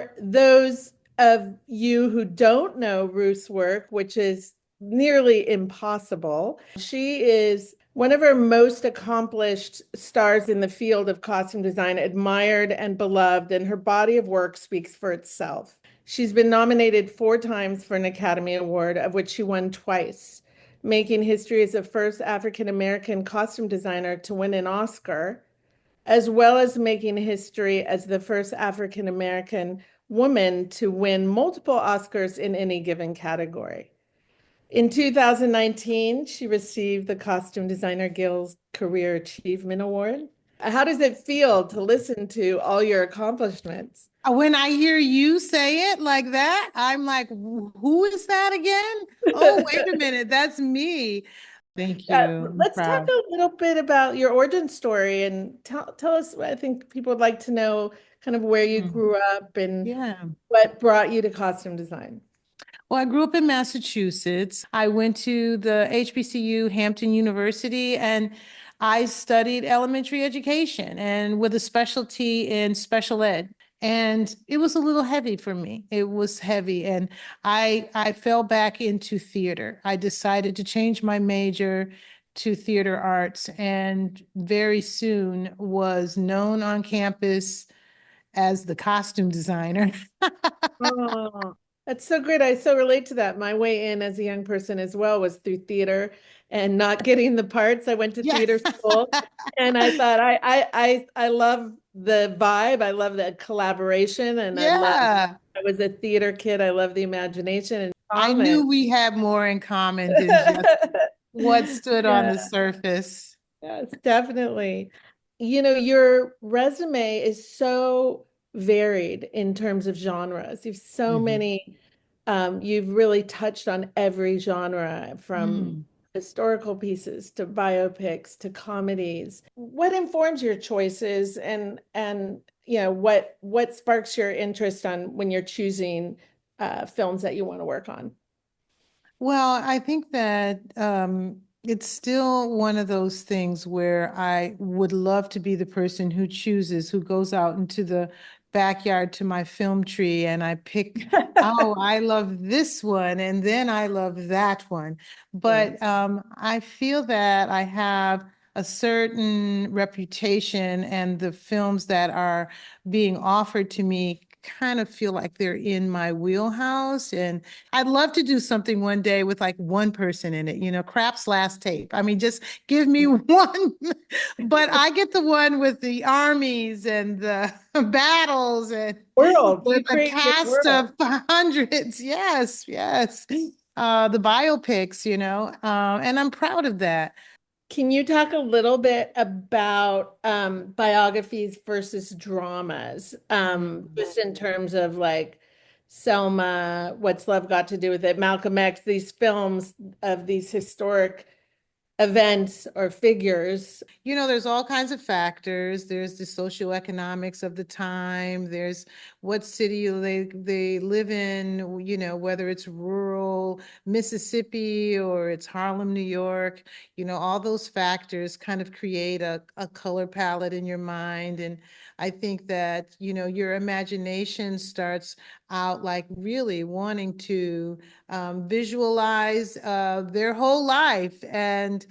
For those of you who don't know Ruth's work, which is nearly impossible, she is one of our most accomplished stars in the field of costume design, admired and beloved, and her body of work speaks for itself. She's been nominated 4 times for an Academy Award, of which she won twice, making history as the first African American costume designer to win an Oscar, as well as making history as the first African American woman to win multiple Oscars in any given category. In 2019, she received the Costume Designer Guild's Career Achievement Award. How does it feel to listen to all your accomplishments? When I hear you say it like that, I'm like, who is that again? Oh, wait a minute, that's me. Thank you. I'm Let's talk proud. a little bit about your origin story and tell us. I think people would like to know kind of where you Mm. grew up and Yeah. what brought you to costume design. Well, I grew up in Massachusetts. I went to the HBCU, Hampton University, and I studied elementary education and with a specialty in special ed. And it was a little heavy for me. It was heavy. And I fell back into theater. I decided to change my major to theater arts and very soon was known on campus as the costume designer. Oh, that's so great. I so relate to that. My way in as a young person as well was through theater and not getting the parts. I went to Yeah. theater school and I thought I love the vibe. I love the collaboration and Yeah. I was a theater kid. I love the imagination and I common. knew we had more in common than just what stood on Yeah. the surface. Yes, definitely. Your resume is so varied in terms of genres. You've so Mhm. many, you've really touched on every genre from Mm. historical pieces to biopics to comedies. What informs your choices and what sparks your interest on when you're choosing films that you want to work on? Well, I think that it's still one of those things where I would love to be the person who chooses, who goes out into the backyard to my film tree and I pick, oh, I love this one and then I love that one. Yeah. But I feel that I have a certain reputation and the films that are being offered to me kind of feel like they're in my wheelhouse and I'd love to do something one day with like one person in it, Crap's last tape. I mean, just give me one. But I get the one with the armies and the battles and World. with You a create your cast world. of hundreds. Yes, yes. The biopics, and I'm proud of that. Can you talk a little bit about biographies versus dramas? Mhm. Just in terms of like Selma, What's Love Got to Do with It, Malcolm X, these films of these historic events or figures. There's all kinds of factors. There's the socioeconomics of the time. There's what city they live in, whether it's rural Mississippi or it's Harlem, New York. All those factors kind of create a color palette in your mind. And I think that, your imagination starts out like really wanting to visualize their whole life. And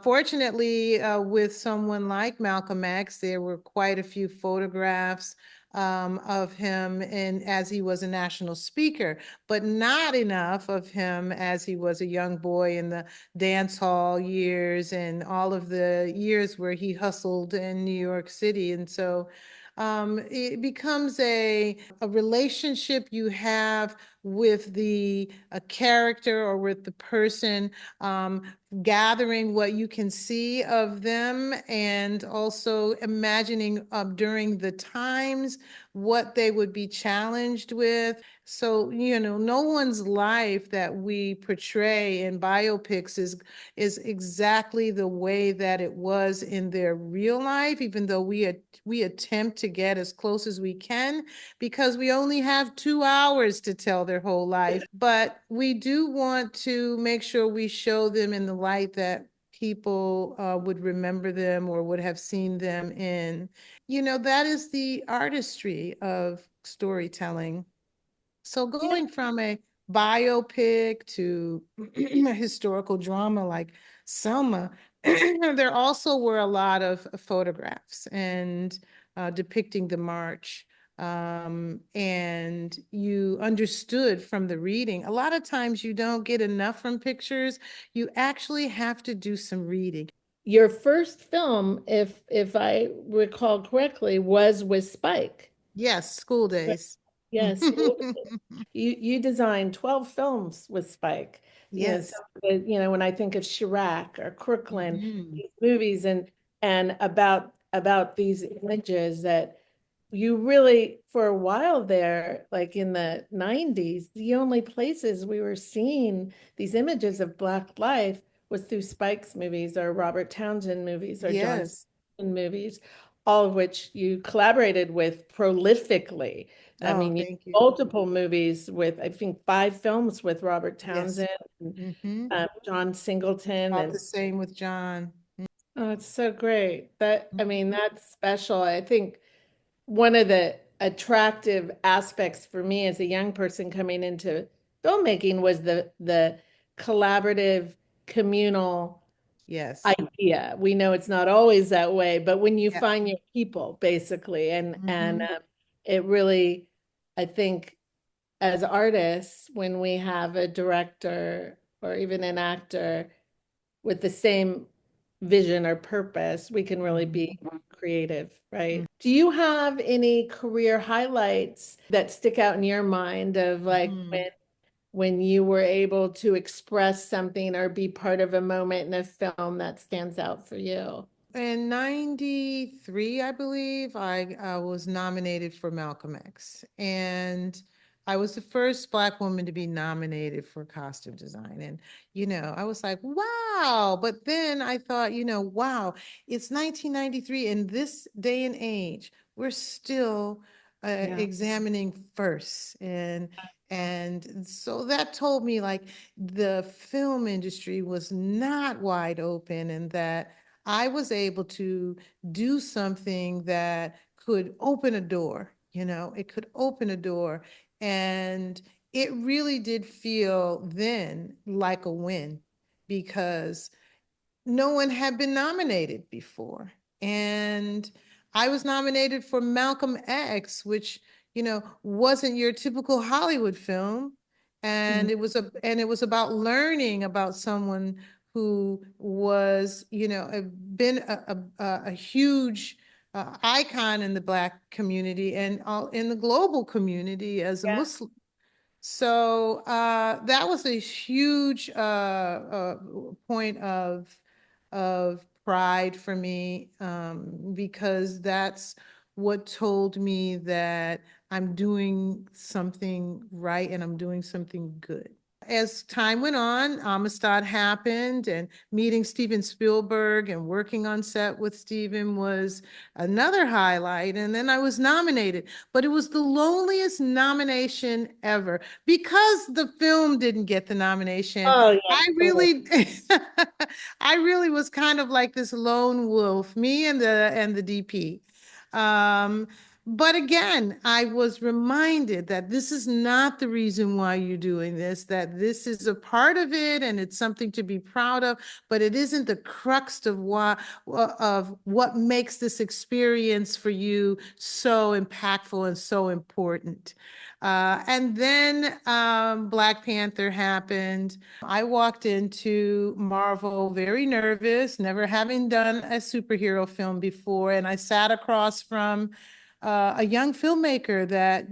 fortunately, with someone like Malcolm X, there were quite a few photographs of him and as he was a national speaker, but not enough of him as he was a young boy in the dance hall years and all of the years where he hustled in New York City. And so it becomes a relationship you have with the a character or with the person, gathering what you can see of them and also imagining during the times what they would be challenged with. So, no one's life that we portray in biopics is exactly the way that it was in their real life, even though we attempt to get as close as we can because we only have 2 hours to tell their whole life. But we do want to make sure we show them in the light that people would remember them or would have seen them in. That is the artistry of storytelling. So going from a biopic to a historical drama like Selma, there also were a lot of photographs and depicting the march. And you understood from the reading. A lot of times you don't get enough from pictures. You actually have to do some reading. Your first film, if I recall correctly, was with Spike. Yes, school Right. days. Yes, you designed 12 films with Spike. Yes. When I think of Chirac or Crooklyn, Mhm. these movies and about these images that you really, for a while there, like in the 90s, the only places we were seeing these images of Black life was through Spike's movies or Robert Townsend movies or John Yes. Stephen movies, all of which you collaborated with prolifically. I Oh, mean, you thank you. multiple movies with, I think, 5 films with Robert Yes. Townsend and Mm-hmm. John Singleton. About And the same with John. oh, it's so great. That, I Mhm. mean, that's special. I think one of the attractive aspects for me as a young person coming into filmmaking was the collaborative communal Yes. idea. We know it's not always that way, but when you Yeah. find your people, basically, and Mm-hmm. it really, I think, as artists, when we have a director or even an actor with the same vision or purpose, we can really be creative, right? Do you have any career highlights that stick out in your mind of like Mm-hmm. when you were able to express something or be part of a moment in a film that stands out for you? In 93, I believe, I was nominated for Malcolm X. And I was the first Black woman to be nominated for costume design. And, I was like, wow. But then I thought, wow, it's 1993. In this day and age, we're still Yeah. examining first. And so that told me like the film industry was not wide open and that I was able to do something that could open a door, it could open a door. And it really did feel then like a win because no one had been nominated before. And I was nominated for Malcolm X, which, wasn't your typical Hollywood film. Mhm. And it was about learning about someone who was, been a huge icon in the Black community and all in the global community as a Yeah. Muslim. So that was a huge point of pride for me because that's what told me that I'm doing something right and I'm doing something good. As time went on, Amistad happened, and meeting Steven Spielberg and working on set with Steven was another highlight. And then I was nominated, but it was the loneliest nomination ever because the film didn't get the nomination. Oh, yeah. I really, I really was kind of like this lone wolf, me and the DP. Um, but again, I was reminded that this is not the reason why you're doing this, that this is a part of it and it's something to be proud of, but it isn't the crux of what makes this experience for you so impactful and so important. And then Black Panther happened. I walked into Marvel very nervous, never having done a superhero film before, and I sat across from a young filmmaker that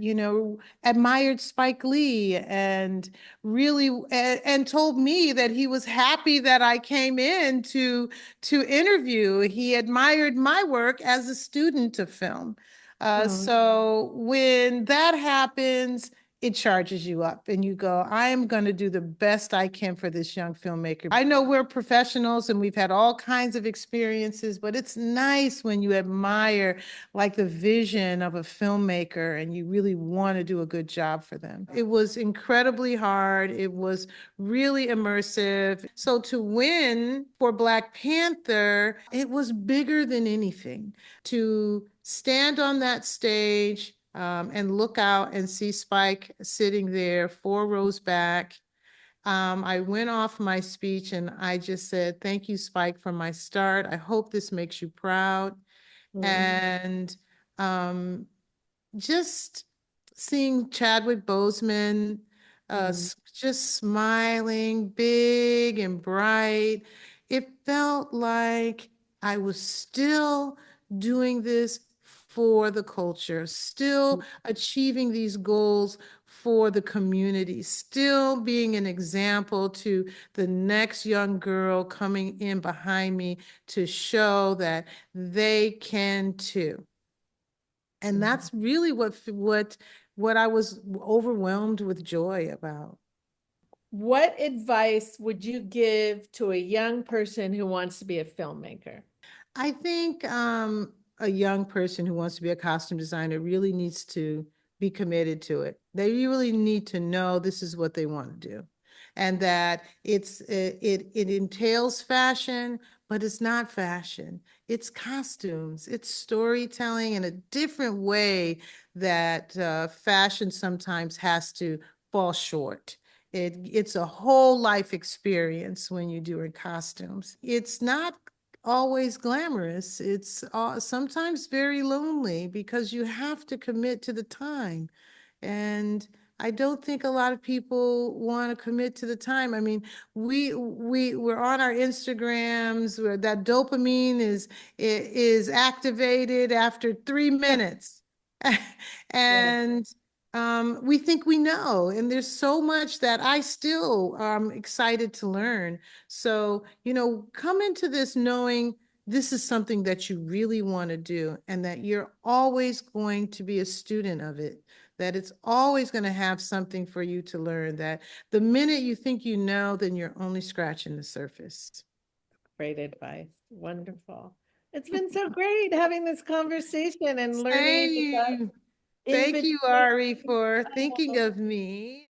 admired Spike Lee and really and told me that he was happy that I came in to interview. He admired my work as a student of film. Oh, So when that happens, it charges you up and you go, I am going to do the best I can for this young filmmaker. I know we're professionals and we've had all kinds of experiences, but it's nice when you admire like the vision of a filmmaker and you really want to do a good job for them. It was incredibly hard. It was really immersive. So to win for Black Panther, it was bigger than anything. To stand on that stage and look out and see Spike sitting there 4 rows back. I went off my speech and I just said, "Thank you, Spike, for my start. I hope this makes you proud." Mm, And um, just seeing Chadwick Boseman mm, just smiling big and bright, it felt like I was still doing this for the culture, still achieving these goals for the community, still being an example to the next young girl coming in behind me to show that they can too. And mm. that's really what I was overwhelmed with joy about. What advice would you give to a young person who wants to be a filmmaker? I think a young person who wants to be a costume designer really needs to be committed to it. They really need to know this is what they want to do, and that it entails fashion, but it's not fashion. It's costumes. It's storytelling in a different way that fashion sometimes has to fall short. It's a whole life experience when you do it costumes. It's not always glamorous. It's sometimes very lonely because you have to commit to the time. And I don't think a lot of people want to commit to the time. I mean, we're on our Instagrams where that dopamine is activated after 3 minutes. Yeah, And we think we know, and there's so much that I still am excited to learn. So, come into this knowing this is something that you really want to do and that you're always going to be a student of it, that it's always going to have something for you to learn, that the minute you think you know, then you're only scratching the surface. great advice. Wonderful. It's been so great having this conversation and learning about Same. Thank you, invitation. Ari, for thinking of me.